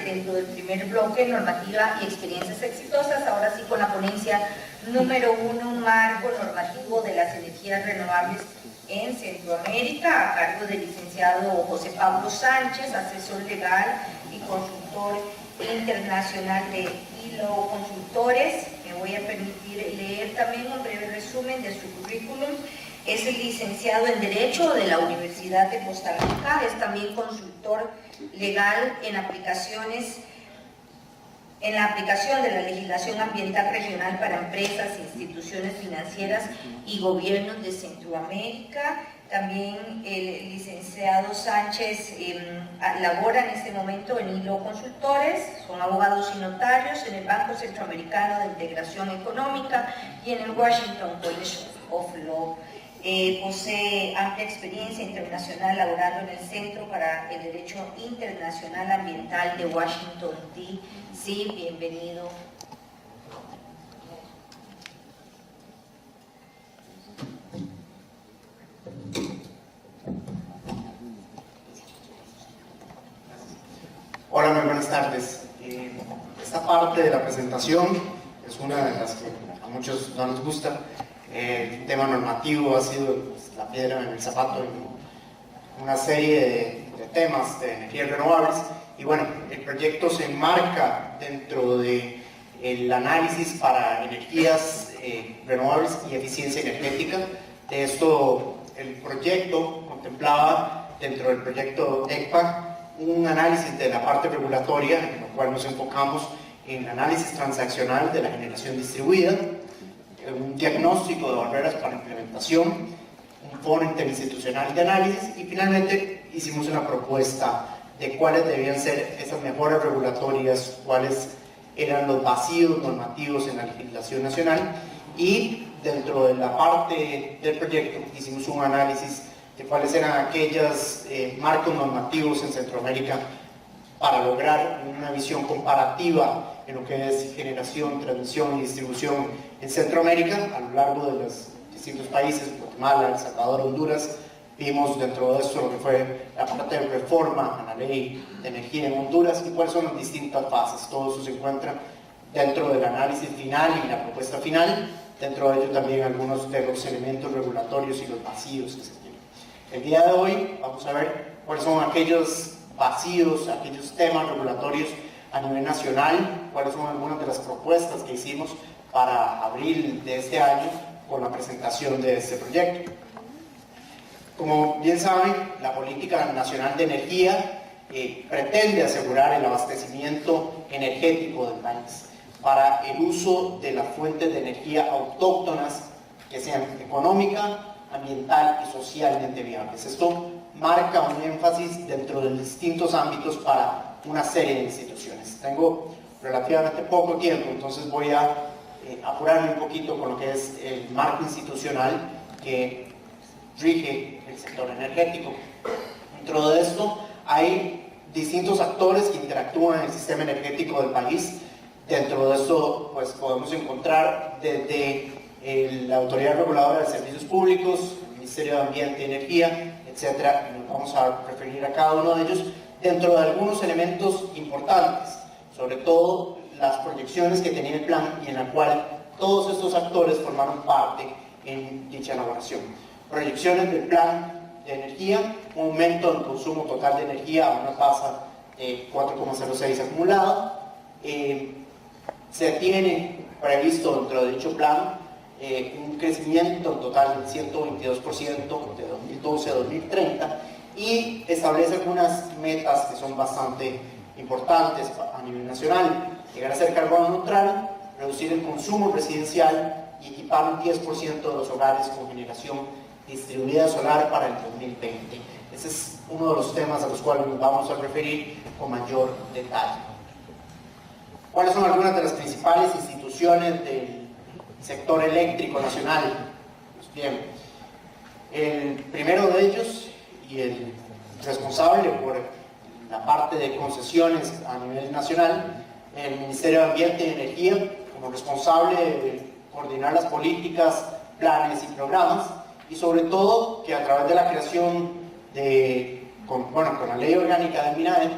dentro del primer bloque, normativa y experiencias exitosas. Ahora sí, con la ponencia número 1, un marco normativo de las energías renovables en Centroamérica, a cargo del licenciado José Pablo Sánchez, asesor legal y consultor internacional de ILO Consultores. Me voy a permitir leer también un breve resumen de su currículum. Es el licenciado en Derecho de la Universidad de Costa Rica, es también consultor legal en la aplicación de la legislación ambiental regional para empresas, instituciones financieras y gobiernos de Centroamérica. También el licenciado Sánchez labora en este momento en ILO Consultores, son abogados y notarios en el Banco Centroamericano de Integración Económica y en el Washington College of Law. Posee amplia experiencia internacional laborando en el Centro para el Derecho Internacional Ambiental de Washington, D.C. Bienvenido. Hola, muy buenas tardes. Esta parte de la presentación es una de las que a muchos no les gusta. El tema normativo ha sido la piedra en el zapato en una serie de temas de energías renovables, y bueno, el proyecto se enmarca dentro del análisis para energías renovables y eficiencia energética. De esto, el proyecto contemplaba dentro del proyecto ECPA un análisis de la parte regulatoria, en lo cual nos enfocamos en análisis transaccional de la generación distribuida, un diagnóstico de barreras para implementación, un foro interinstitucional de análisis, y finalmente hicimos una propuesta de cuáles debían ser esas mejoras regulatorias, cuáles eran los vacíos normativos en la legislación nacional, y dentro de la parte del proyecto hicimos un análisis de cuáles eran aquellos marcos normativos en Centroamérica para lograr una visión comparativa en lo que es generación, transmisión y distribución en Centroamérica a lo largo de los distintos países, Guatemala, El Salvador, Honduras. Vimos dentro de esto lo que fue la parte de reforma a la ley de energía en Honduras y cuáles son las distintas fases. Todo eso se encuentra dentro del análisis final y la propuesta final. Dentro de ello también algunos de los elementos regulatorios y los vacíos que se tienen. El día de hoy vamos a ver cuáles son aquellos vacíos, aquellos temas regulatorios a nivel nacional, cuáles son algunas de las propuestas que hicimos para abril de este año con la presentación de este proyecto. Como bien saben, la Política Nacional de Energía pretende asegurar el abastecimiento energético del país para el uso de las fuentes de energía autóctonas que sean económica, ambiental y socialmente viables. Esto marca un énfasis dentro de distintos ámbitos para una serie de instituciones. Tengo relativamente poco tiempo, entonces voy a apurarme un poquito con lo que es el marco institucional que rige el sector energético. Dentro de esto hay distintos actores que interactúan en el sistema energético del país. Dentro de esto pues, podemos encontrar desde la Autoridad Reguladora de Servicios Públicos, el Ministerio de Ambiente y Energía, etcétera, y nos vamos a referir a cada uno de ellos dentro de algunos elementos importantes, sobre todo las proyecciones que tenía el plan y en la cual todos estos actores formaron parte en dicha elaboración. Proyecciones del plan de energía, un aumento del consumo total de energía a una tasa de 4,06 acumulada. Se tiene previsto dentro de dicho plan un crecimiento total del 122% de 2012 a 2030 y establece algunas metas que son bastante importantes a nivel nacional: llegar a ser carbono neutral, reducir el consumo residencial y equipar un 10% de los hogares con generación distribuida solar para el 2020. Ese es uno de los temas a los cuales nos vamos a referir con mayor detalle. ¿Cuáles son algunas de las principales instituciones del sector eléctrico nacional? Pues bien, el primero de ellos y el responsable por la parte de concesiones a nivel nacional, el Ministerio de Ambiente y Energía, como responsable de coordinar las políticas, planes y programas, y sobre todo que a través de la creación con la ley orgánica del MINAE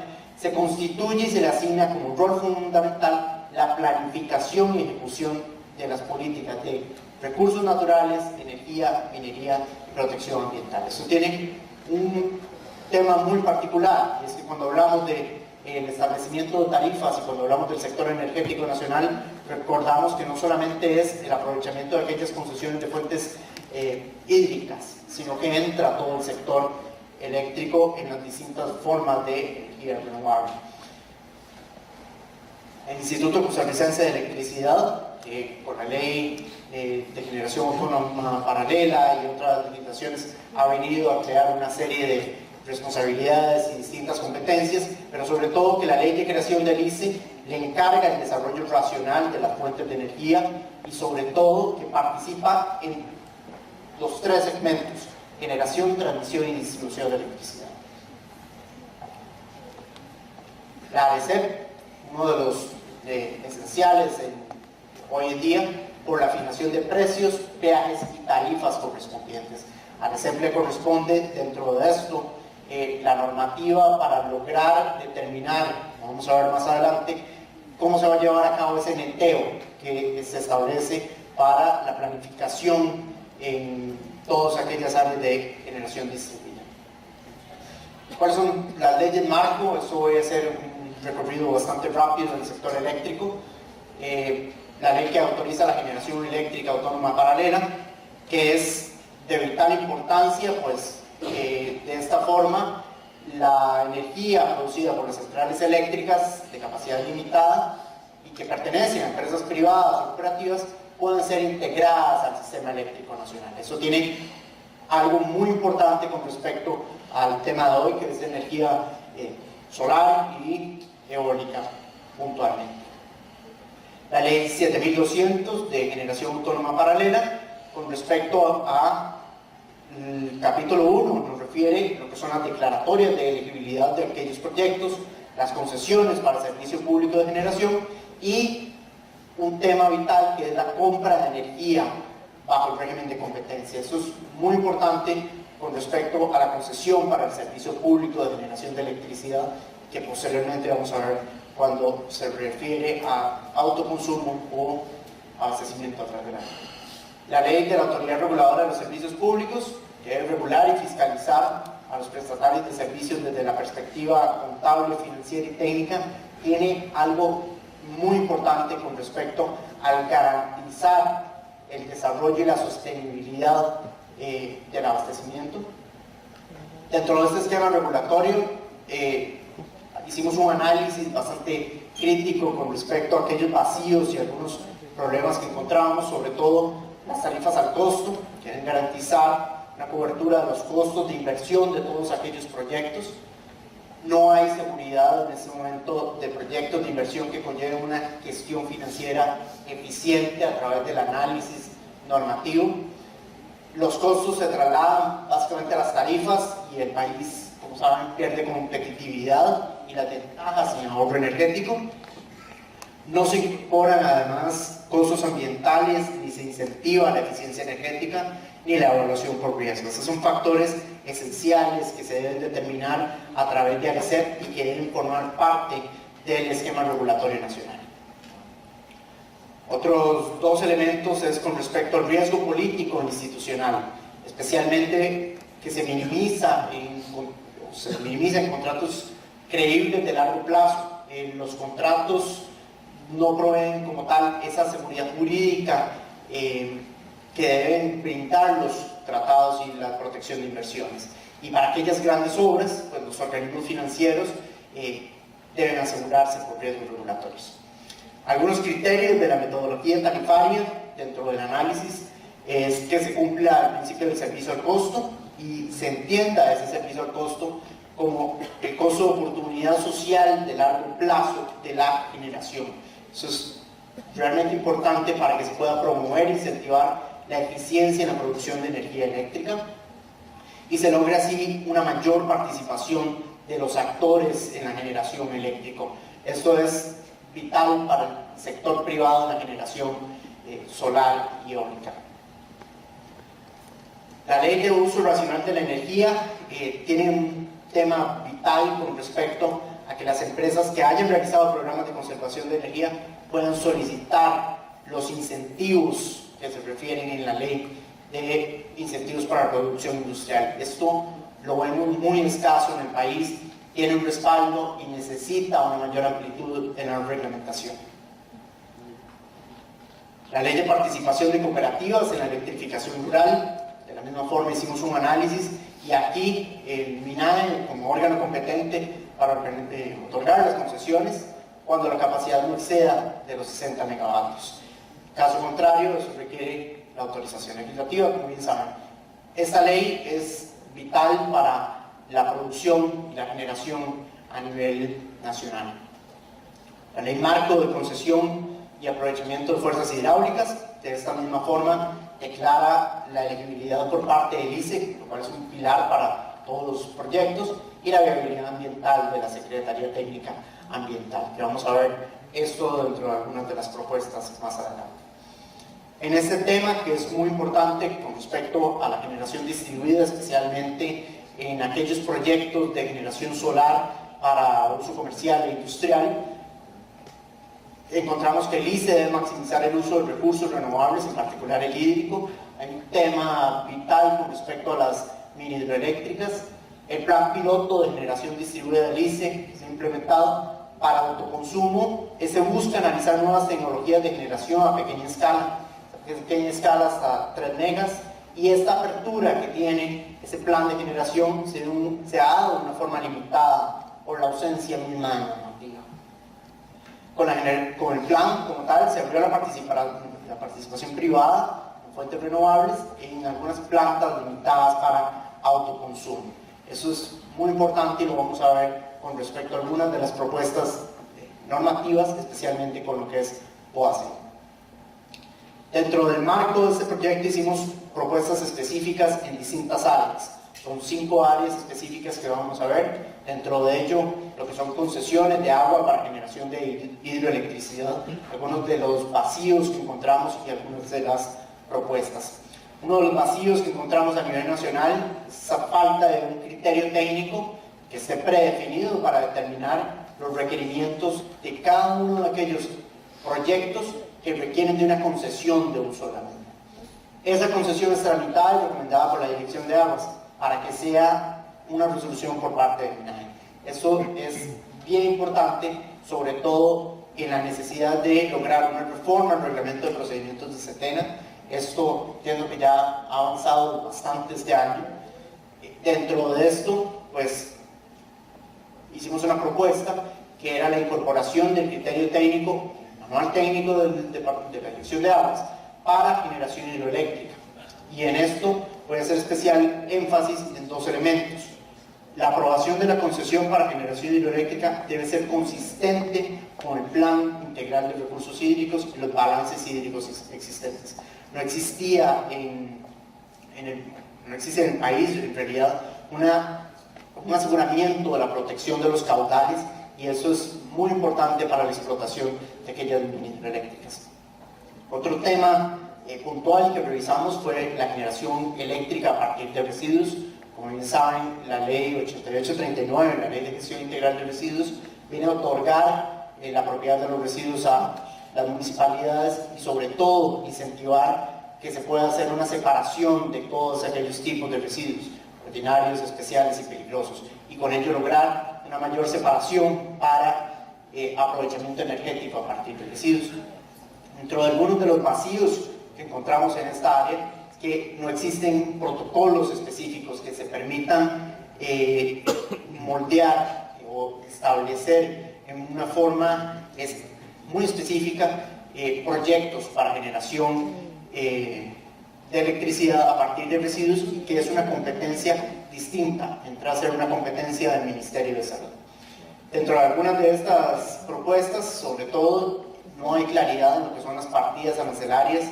se constituye y se le asigna como rol fundamental la planificación y ejecución de las políticas de recursos naturales, energía, minería y protección ambiental. Eso tiene un tema muy particular, y es que cuando hablamos del establecimiento de tarifas y cuando hablamos del sector energético nacional, recordamos que no solamente es el aprovechamiento de aquellas concesiones de fuentes hídricas, sino que entra todo el sector eléctrico en las distintas formas de energía renovable. El Instituto Costarricense de Electricidad, por la ley de generación autónoma paralela y otras legislaciones, ha venido a crear una serie de responsabilidades y distintas competencias, pero sobre todo que la ley de creación del ICE le encarga el desarrollo racional de las fuentes de energía y sobre todo que participa en los tres segmentos: generación, transmisión y distribución de electricidad. La ARECEP, uno de los esenciales hoy en día, por la fijación de precios, peajes y tarifas correspondientes. A ARECEP le corresponde dentro de esto la normativa para lograr determinar, vamos a ver más adelante, cómo se va a llevar a cabo ese neteo que se establece para la planificación en todas aquellas áreas de generación distribuida. ¿Cuáles son las leyes marco? Eso voy a hacer un recorrido bastante rápido en el sector eléctrico. La ley que autoriza la generación eléctrica autónoma paralela, que es de vital importancia, pues de esta forma la energía producida por las centrales eléctricas de capacidad limitada y que pertenecen a empresas privadas o cooperativas pueden ser integradas al sistema eléctrico nacional. Eso tiene algo muy importante con respecto al tema de hoy, que es de energía solar y eólica puntualmente. La ley 7200 de generación autónoma paralela, con respecto a el capítulo 1, nos refiere a lo que son las declaratorias de elegibilidad de aquellos proyectos, las concesiones para servicio público de generación y un tema vital que es la compra de energía bajo el régimen de competencia. Eso es muy importante con respecto a la concesión para el servicio público de generación de electricidad, que posteriormente vamos a ver cuando se refiere a autoconsumo o abastecimiento a través de la energía. La ley de la Autoridad Reguladora de los Servicios Públicos, que debe regular y fiscalizar a los prestatarios de servicios desde la perspectiva contable, financiera y técnica, tiene algo muy importante con respecto al garantizar el desarrollo y la sostenibilidad del abastecimiento. Dentro de este esquema regulatorio hicimos un análisis bastante crítico con respecto a aquellos vacíos y algunos problemas que encontrábamos, sobre todo las tarifas al costo, que deben garantizar la cobertura de los costos de inversión de todos aquellos proyectos. No hay seguridad en este momento de proyectos de inversión que conlleven una gestión financiera eficiente a través del análisis normativo. Los costos se trasladan básicamente a las tarifas y el país, como saben, pierde competitividad y las ventajas en ahorro energético. No se incorporan además costos ambientales, ni se incentiva la eficiencia energética, ni la evaluación por riesgo. Estos son factores esenciales que se deben determinar a través de ARECEP y que deben formar parte del esquema regulatorio nacional. Otros dos elementos es con respecto al riesgo político e institucional, especialmente que se minimiza en contratos creíbles de largo plazo. Los contratos no proveen como tal esa seguridad jurídica que deben brindar los tratados y la protección de inversiones. Y para aquellas grandes obras, pues los organismos financieros deben asegurarse por riesgos regulatorios. Algunos criterios de la metodología tarifaria dentro del análisis es que se cumpla el principio del servicio al costo y se entienda ese servicio al costo como el costo de oportunidad social de largo plazo de la generación. Eso es realmente importante para que se pueda promover e incentivar la eficiencia en la producción de energía eléctrica y se logre así una mayor participación de los actores en la generación eléctrica. Esto es vital para el sector privado de la generación solar y eólica. La ley de uso racional de la energía tiene un tema vital con respecto a que las empresas que hayan realizado programas de conservación de energía puedan solicitar los incentivos que se refieren en la ley de incentivos para la producción industrial. Esto lo vemos muy escaso en el país, tiene un respaldo y necesita una mayor amplitud en la reglamentación. La ley de participación de cooperativas en la electrificación rural, de la misma forma hicimos un análisis y aquí el MINAE como órgano competente para otorgar las concesiones cuando la capacidad no exceda de los 60 megavatios. Caso contrario, eso requiere la autorización legislativa, como bien saben. Esta ley es vital para la producción y la generación a nivel nacional. La ley marco de concesión y aprovechamiento de fuerzas hidráulicas, de esta misma forma, declara la elegibilidad por parte del ICE, lo cual es un pilar para todos los proyectos, y la viabilidad ambiental de la Secretaría Técnica Ambiental, que vamos a ver esto dentro de algunas de las propuestas más adelante. En este tema, que es muy importante con respecto a la generación distribuida, especialmente en aquellos proyectos de generación solar para uso comercial e industrial, encontramos que el ICE debe maximizar el uso de recursos renovables, en particular el hídrico. Hay un tema vital con respecto a las mini hidroeléctricas. El plan piloto de generación distribuida del ICE que se ha implementado para autoconsumo. Se busca analizar nuevas tecnologías de generación a pequeña escala hasta 3 megas, y esta apertura que tiene ese plan de generación se ha dado de una forma limitada por la ausencia misma de normativa. Con el plan como tal se abrió la participación privada en fuentes renovables en algunas plantas limitadas para autoconsumo. Eso es muy importante y lo vamos a ver con respecto a algunas de las propuestas normativas, especialmente con lo que es POACE. Dentro del marco de este proyecto hicimos propuestas específicas en distintas áreas. Son 5 áreas específicas que vamos a ver. Dentro de ello, lo que son concesiones de agua para generación de hidroelectricidad, algunos de los vacíos que encontramos y algunas de las propuestas. Uno de los vacíos que encontramos a nivel nacional es esa falta de un criterio técnico que esté predefinido para determinar los requerimientos de cada uno de aquellos proyectos que requieren de una concesión de uso de la misma. Esa concesión es tramitada y recomendada por la Dirección de Aguas para que sea una resolución por parte del MINAE. Eso es bien importante, sobre todo en la necesidad de lograr una reforma al reglamento de procedimientos de SETENA. Esto entiendo que ya ha avanzado bastante este año. Dentro de esto, pues, hicimos una propuesta que era la incorporación del criterio técnico, manual técnico de la Dirección de Aguas para generación hidroeléctrica. Y en esto puede ser especial énfasis en 2 elementos. La aprobación de la concesión para generación hidroeléctrica debe ser consistente con el plan integral de recursos hídricos y los balances hídricos existentes. No existe en el país, en realidad, un aseguramiento de la protección de los caudales, y eso es muy importante para la explotación de aquellas mini hidroeléctricas. Otro tema puntual que revisamos fue la generación eléctrica a partir de residuos. Como bien saben, la ley 8839, la ley de gestión integral de residuos, viene a otorgar la propiedad de los residuos a las municipalidades y sobre todo incentivar que se pueda hacer una separación de todos aquellos tipos de residuos, ordinarios, especiales y peligrosos, y con ello lograr una mayor separación para aprovechamiento energético a partir de residuos. Dentro de algunos de los vacíos que encontramos en esta área es que no existen protocolos específicos que se permitan moldear o establecer en una forma muy específica proyectos para generación de electricidad a partir de residuos, y que es una competencia distinta, entra a ser una competencia del Ministerio de Salud. Dentro de algunas de estas propuestas, sobre todo, no hay claridad en lo que son las partidas arancelarias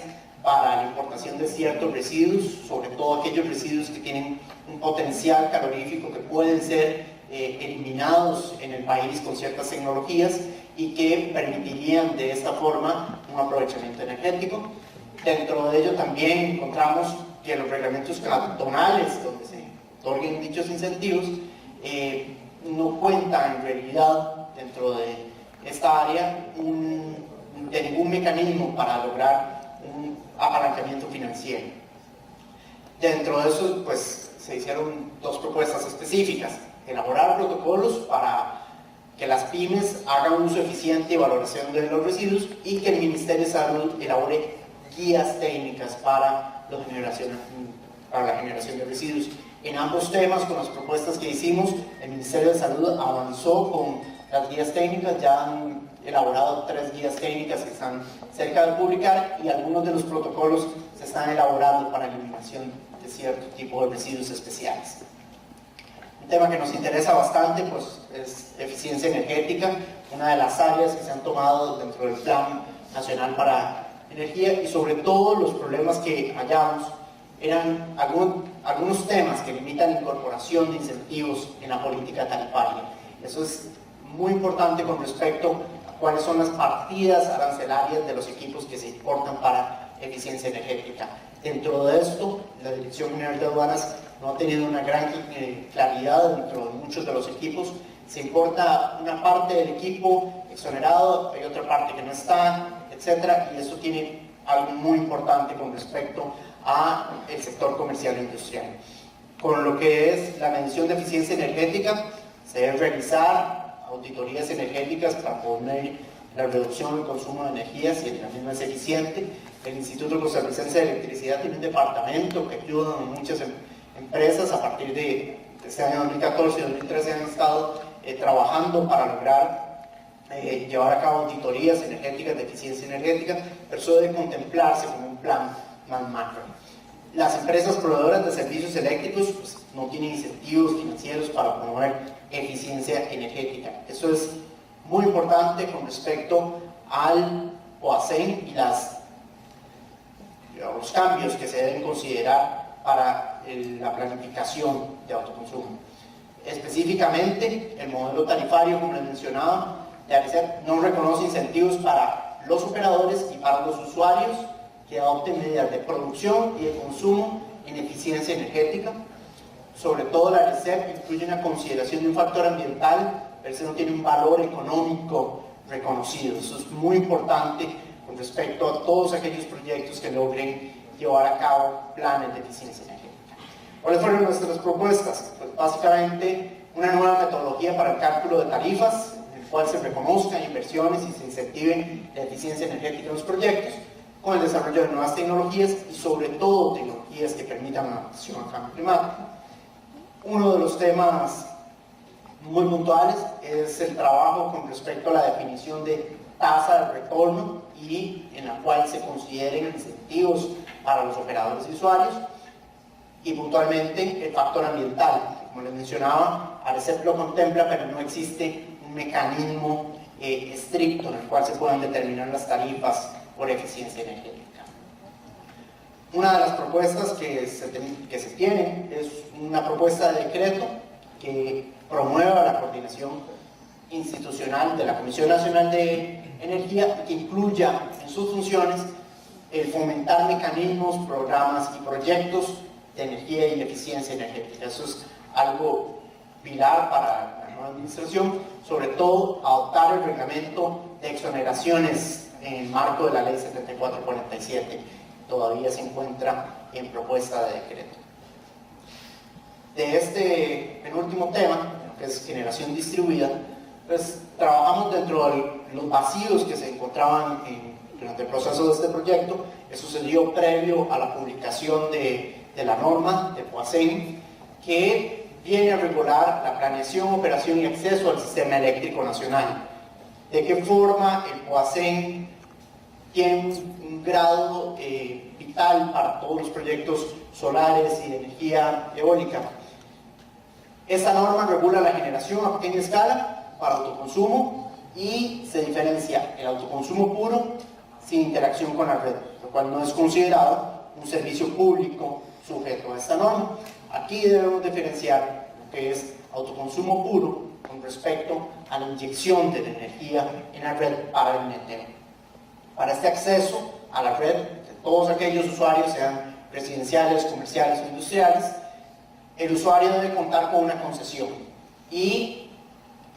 para la importación de ciertos residuos, sobre todo aquellos residuos que tienen un potencial calorífico que pueden ser eliminados en el país con ciertas tecnologías y que permitirían de esta forma un aprovechamiento energético. Dentro de ello también encontramos que los reglamentos cantonales donde se otorguen dichos incentivos no cuenta en realidad dentro de esta área de ningún mecanismo para lograr un apalancamiento financiero. Dentro de eso, pues, se hicieron dos propuestas específicas: elaborar protocolos para que las pymes hagan uso eficiente y valoración de los residuos, y que el Ministerio de Salud elabore guías técnicas para la generación de residuos. En ambos temas, con las propuestas que hicimos, el Ministerio de Salud avanzó con las guías técnicas. Ya han elaborado 3 guías técnicas que están cerca de publicar, y algunos de los protocolos se están elaborando para eliminación de cierto tipo de residuos especiales. Un tema que nos interesa bastante, pues, es eficiencia energética, una de las áreas que se han tomado dentro del Plan Nacional para Energía, y sobre todo los problemas que hallamos eran algunos temas que limitan la incorporación de incentivos en la política tarifaria. Eso es muy importante con respecto a cuáles son las partidas arancelarias de los equipos que se importan para eficiencia energética. Dentro de esto, la Dirección General de Aduanas no ha tenido una gran claridad dentro de muchos de los equipos. Se importa una parte del equipo exonerado, hay otra parte que no está, etc. Y eso tiene algo muy importante con respecto a el sector comercial e industrial. Con lo que es la medición de eficiencia energética, se debe realizar auditorías energéticas para poner la reducción del consumo de energía, si la misma es eficiente. El Instituto Costarricense de Electricidad tiene un departamento que ayuda a muchas empresas. A partir de este año 2014 y 2013 han estado trabajando para lograr llevar a cabo auditorías energéticas de eficiencia energética, pero eso debe contemplarse como un plan más macro. Las empresas proveedoras de servicios eléctricos, pues, no tienen incentivos financieros para promover eficiencia energética. Eso es muy importante con respecto al POACEN y los cambios que se deben considerar para la planificación de autoconsumo. Específicamente, el modelo tarifario, como les mencionaba, de ARECEP no reconoce incentivos para los operadores y para los usuarios que adopten medidas de producción y de consumo en eficiencia energética. Sobre todo, la ARECEP incluye una consideración de un factor ambiental, pero ese no tiene un valor económico reconocido. Eso es muy importante con respecto a todos aquellos proyectos que logren llevar a cabo planes de eficiencia energética. ¿Cuáles fueron nuestras propuestas? Pues básicamente una nueva metodología para el cálculo de tarifas, en el cual se reconozcan inversiones y se incentive la eficiencia energética en los proyectos, con el desarrollo de nuevas tecnologías y sobre todo tecnologías que permitan la adaptación al cambio climático. Uno de los temas muy puntuales es el trabajo con respecto a la definición de tasa de retorno, y en la cual se consideren incentivos para los operadores y usuarios, y puntualmente el factor ambiental. Como les mencionaba, ARECEP lo contempla, pero no existe un mecanismo estricto en el cual se puedan determinar las tarifas por eficiencia energética. Una de las propuestas que se tiene es una propuesta de decreto que promueva la coordinación institucional de la Comisión Nacional de Energía, y que incluya en sus funciones el fomentar mecanismos, programas y proyectos de energía y eficiencia energética. Eso es algo pilar para la nueva administración, sobre todo adoptar el reglamento de exoneraciones en el marco de la Ley 7447. Todavía se encuentra en propuesta de decreto. De este penúltimo tema, que es generación distribuida, pues trabajamos dentro de los vacíos que se encontraban durante el proceso de este proyecto. Eso se dio previo a la publicación de la norma de POACEN, que viene a regular la planeación, operación y acceso al sistema eléctrico nacional. De qué forma el POACEN tiene un grado vital para todos los proyectos solares y de energía eólica. Esta norma regula la generación a pequeña escala para autoconsumo, y se diferencia el autoconsumo puro sin interacción con la red, lo cual no es considerado un servicio público sujeto a esta norma. Aquí debemos diferenciar lo que es autoconsumo puro con respecto a la inyección de la energía en la red para el neteo. Para este acceso a la red de todos aquellos usuarios, sean residenciales, comerciales o industriales, el usuario debe contar con una concesión, y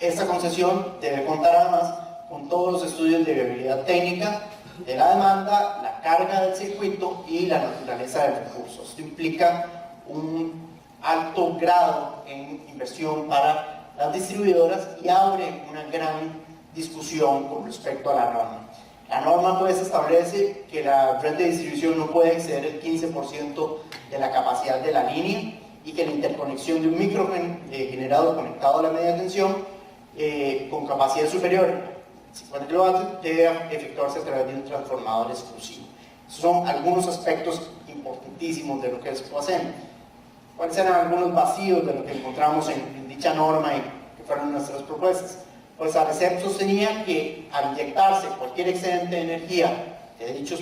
Esta concesión debe contar además con todos los estudios de viabilidad técnica de la demanda, la carga del circuito y la naturaleza del recurso. Esto implica un alto grado en inversión para las distribuidoras y abre una gran discusión con respecto a la norma. La norma pues establece que la red de distribución no puede exceder el 15% de la capacidad de la línea y que la interconexión de un microgenerador conectado a la media tensión con capacidad superior a 50 kW debe efectuarse a través de un transformador exclusivo. Esos son algunos aspectos importantísimos de lo que es POACEM. ¿Cuáles eran algunos vacíos de lo que encontramos en dicha norma y que fueron nuestras propuestas? Pues ARECEP sostenía que al inyectarse cualquier excedente de energía de dichos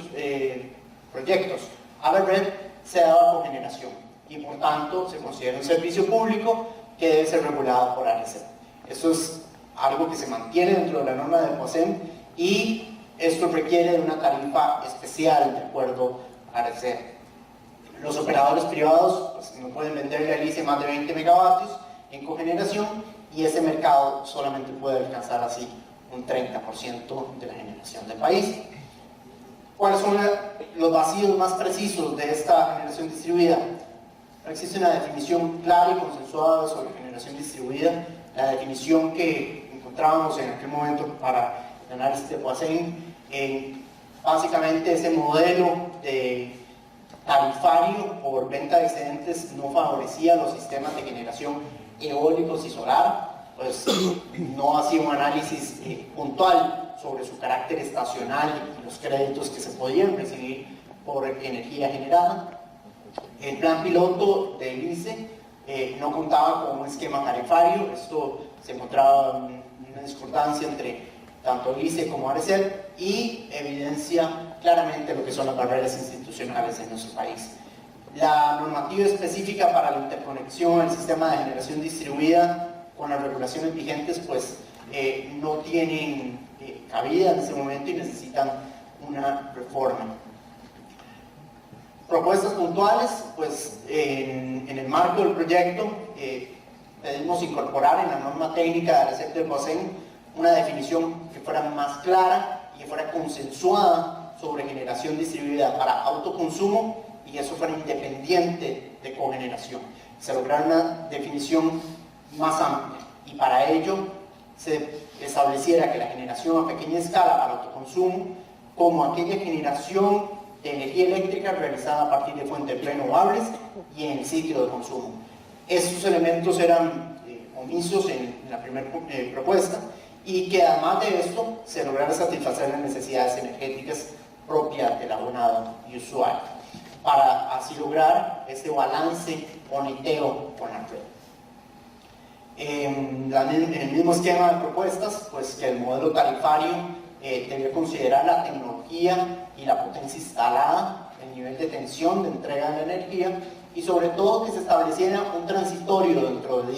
proyectos a la red se daba cogeneración y por tanto se considera un servicio público que debe ser regulado por ARECEP. Esto es algo que se mantiene dentro de la norma de POACEM y esto requiere de una tarifa especial de acuerdo a ARECEP. Los operadores privados pues, no pueden venderle al ICE más de 20 megavatios en cogeneración y ese mercado solamente puede alcanzar así un 30% de la generación del país. ¿Cuáles son los vacíos más precisos de esta generación distribuida? No existe una definición clara y consensuada sobre generación distribuida. La definición que encontrábamos en aquel momento para el análisis de POACEM, básicamente ese modelo de tarifario por venta de excedentes no favorecía los sistemas de generación eólicos y solar, pues no hacía un análisis puntual sobre su carácter estacional y los créditos que se podían recibir por energía generada. El plan piloto del ICE no contaba con un esquema tarifario. Esto se encontraba en una discordancia entre tanto el ICE como ARECEP y evidencia claramente lo que son las barreras institucionales en nuestro país. La normativa específica para la interconexión al sistema de generación distribuida con las regulaciones vigentes pues no tienen cabida en este momento y necesitan una reforma. Propuestas puntuales, pues en el marco del proyecto pedimos incorporar en la norma técnica de ARECEP del POACEM una definición que fuera más clara y que fuera consensuada sobre generación distribuida para autoconsumo y eso fuera independiente de cogeneración. Se lograra una definición más amplia y para ello se estableciera que la generación a pequeña escala para autoconsumo como aquella generación de energía eléctrica realizada a partir de fuentes renovables y en el sitio de consumo. Estos elementos eran omisos en la primera propuesta y que además de esto se lograra satisfacer las necesidades energéticas propias del abonado y usuario para así lograr este balance o neteo con la red. En el mismo esquema de propuestas, pues que el modelo tarifario debía considerar la tecnología y la potencia instalada, el nivel de tensión de entrega de la energía y sobre todo que se estableciera un transitorio dentro de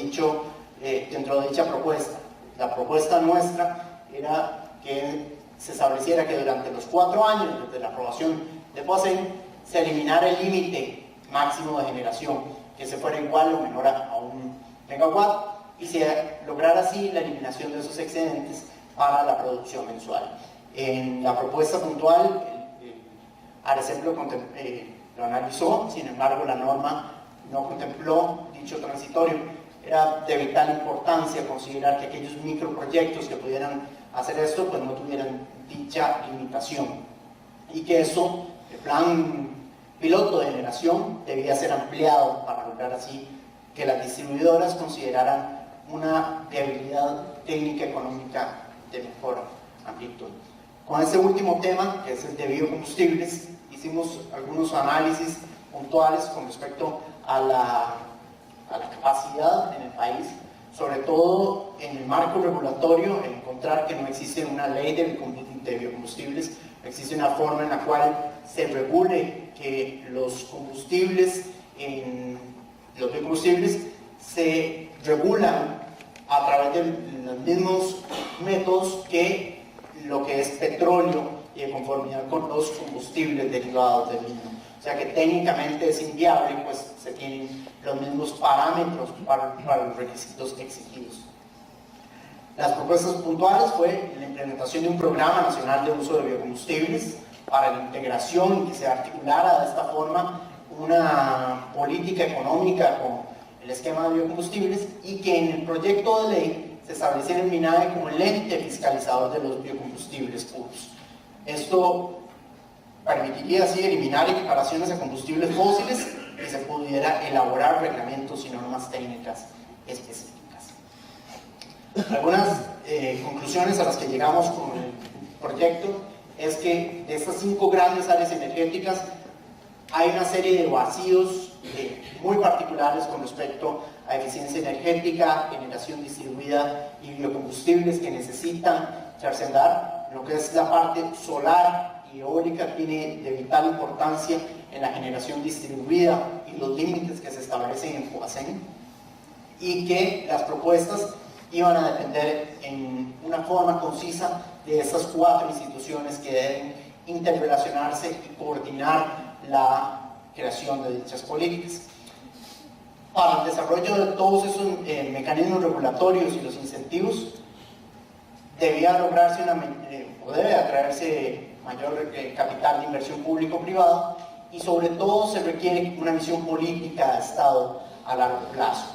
dicha propuesta. La propuesta nuestra era que se estableciera que durante los 4 años desde la aprobación de POACEM se eliminara el límite máximo de generación, que se fuera igual o menor a 1 megawatt y se lograra así la eliminación de esos excedentes para la producción mensual. En la propuesta puntual, ARECEP lo analizó, sin embargo la norma no contempló dicho transitorio. Era de vital importancia considerar que aquellos microproyectos que pudieran hacer esto pues no tuvieran dicha limitación y que eso, el plan piloto de generación debía ser ampliado para lograr así que las distribuidoras consideraran una viabilidad técnica económica de mejor amplitud. Con este último tema, que es el de biocombustibles, hicimos algunos análisis puntuales con respecto a la capacidad en el país, sobre todo en el marco regulatorio, encontrar que no existe una ley de biocombustibles, existe una forma en la cual se regule que los biocombustibles se regulan a través de los mismos métodos que lo que es petróleo y de conformidad con los combustibles derivados del mismo. O sea que técnicamente es inviable, pues se tienen los mismos parámetros para los requisitos exigidos. Las propuestas puntuales fue la implementación de un programa nacional de uso de biocombustibles para la integración y que se articulara de esta forma una política económica con el esquema de biocombustibles y que en el proyecto de ley se estableciera el MINAE como el ente fiscalizador de los biocombustibles puros. Esto permitiría así eliminar equiparaciones a combustibles fósiles y se pudiera elaborar reglamentos y normas técnicas específicas. Algunas conclusiones a las que llegamos con el proyecto es que de estas 5 grandes áreas energéticas hay una serie de vacíos muy particulares con respecto a eficiencia energética, generación distribuida y biocombustibles que necesitan echarse a andar. Lo que es la parte solar y eólica tiene de vital importancia en la generación distribuida y los límites que se establecen en FOASEN, y que las propuestas iban a depender en una forma concisa de estas 4 instituciones que deben interrelacionarse y coordinar la creación de dichas políticas. Para el desarrollo de todos esos mecanismos regulatorios y los incentivos, debía lograrse o debe atraerse mayor capital de inversión público-privado y sobre todo se requiere una visión política de Estado a largo plazo.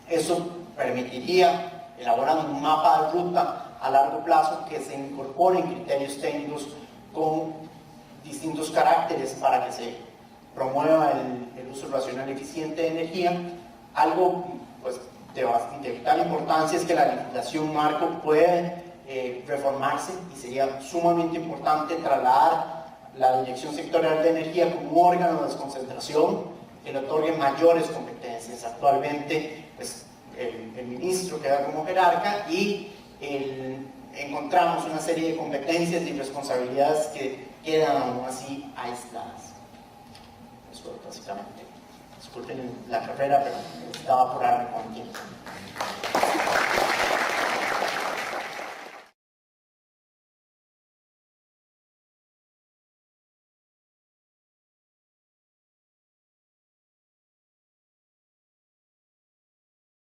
Eso permitiría elaborar un mapa de ruta a largo plazo que se incorporen criterios técnicos con distintos caracteres para que se promueva el uso racional y eficiente de energía. Algo pues, de vital importancia es que la legislación marco puede reformarse y sería sumamente importante trasladar la Dirección Sectorial de Energía como un órgano de desconcentración que le otorgue mayores competencias. Actualmente pues, el ministro queda como jerarca y encontramos una serie de competencias y responsabilidades que quedan aún así aisladas. Eso básicamente. Disculpen la carrera, pero necesitaba apurarme con